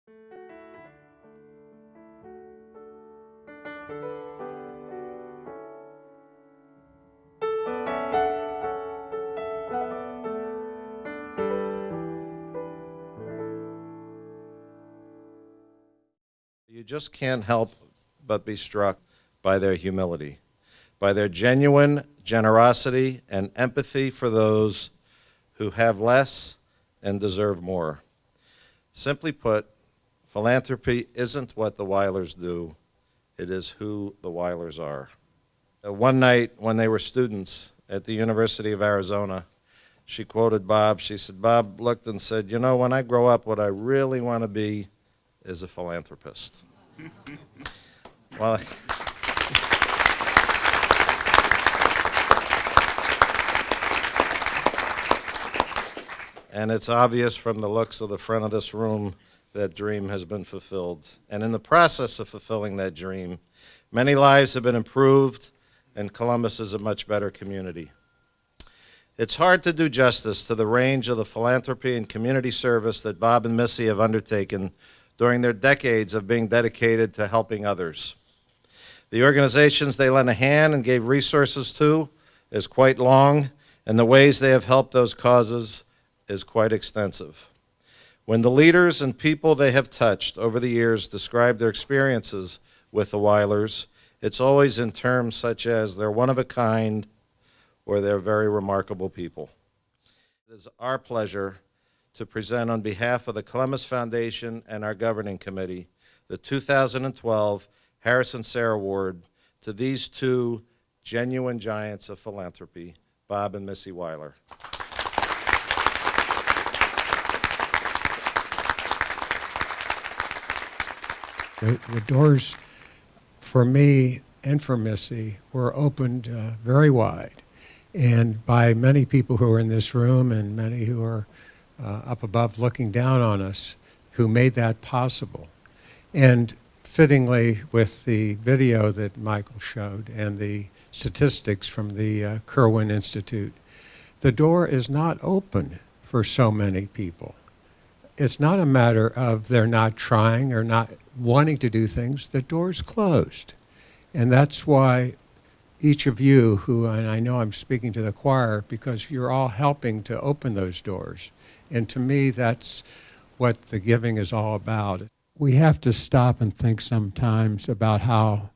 You just can't help but be struck by their humility, by their genuine generosity and empathy for those who have less and deserve more. Simply put, philanthropy isn't what the Weilers do, it is who the Weilers are. One night when they were students at the University of Arizona, she quoted Bob. She said, Bob looked and said, you know, when I grow up, what I really want to be is a philanthropist. Well, and it's obvious from the looks of the front of this room that dream has been fulfilled. And in the process of fulfilling that dream, many lives have been improved, and Columbus is a much better community. It's hard to do justice to the range of the philanthropy and community service that Bob and Missy have undertaken during their decades of being dedicated to helping others. The organizations they lent a hand and gave resources to is quite long, and the ways they have helped those causes is quite extensive. When the leaders and people they have touched over the years describe their experiences with the Weilers, it's always in terms such as they're one of a kind or they're very remarkable people. It is our pleasure to present on behalf of the Columbus Foundation and our governing committee the 2012 Sayre Award to these two genuine giants of philanthropy, Bob and Missy Weiler. The doors for me and for Missy were opened very wide, and by many people who are in this room and many who are up above looking down on us, who made that possible. And fittingly, with the video that Michael showed and the statistics from the Kirwan Institute, the door is not open for so many people. It's not a matter of they're not trying or not wanting to do things. The door's closed. And that's why each of you who, and I know I'm speaking to the choir, because you're all helping to open those doors. And to me, that's what the giving is all about. We have to stop and think sometimes about how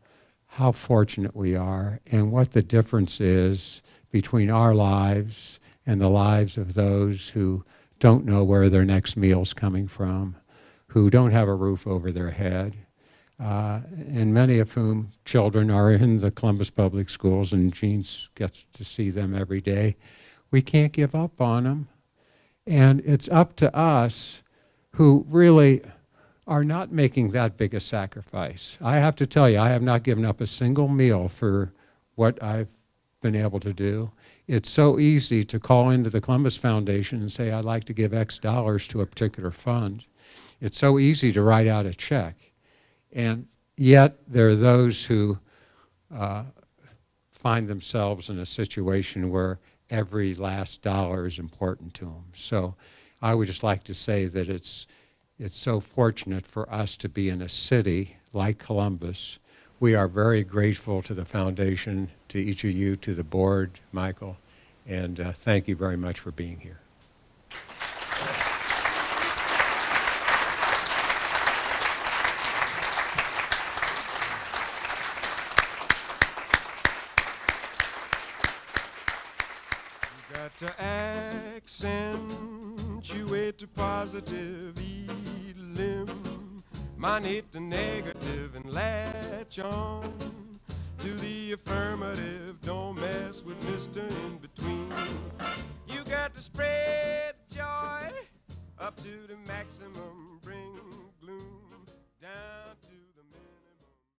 fortunate we are and what the difference is between our lives and the lives of those who don't know where their next meal's coming from, who don't have a roof over their head, and many of whom children are in the Columbus Public Schools, and Gene gets to see them every day. We can't give up on them. And it's up to us who really are not making that big a sacrifice. I have to tell you, I have not given up a single meal for what I've been able to do. It's so easy to call into the Columbus Foundation and say, I'd like to give X dollars to a particular fund. It's so easy to write out a check. And yet there are those who find themselves in a situation where every last dollar is important to them. So I would just like to say that it's so fortunate for us to be in a city like Columbus. We are very grateful to the foundation, to each of you, to the board, Michael, and thank you very much for being here. To accentuate the positive, eliminate the negative, and latch on to the affirmative. Don't mess with Mr. In Between. You got to spread joy up to the maximum.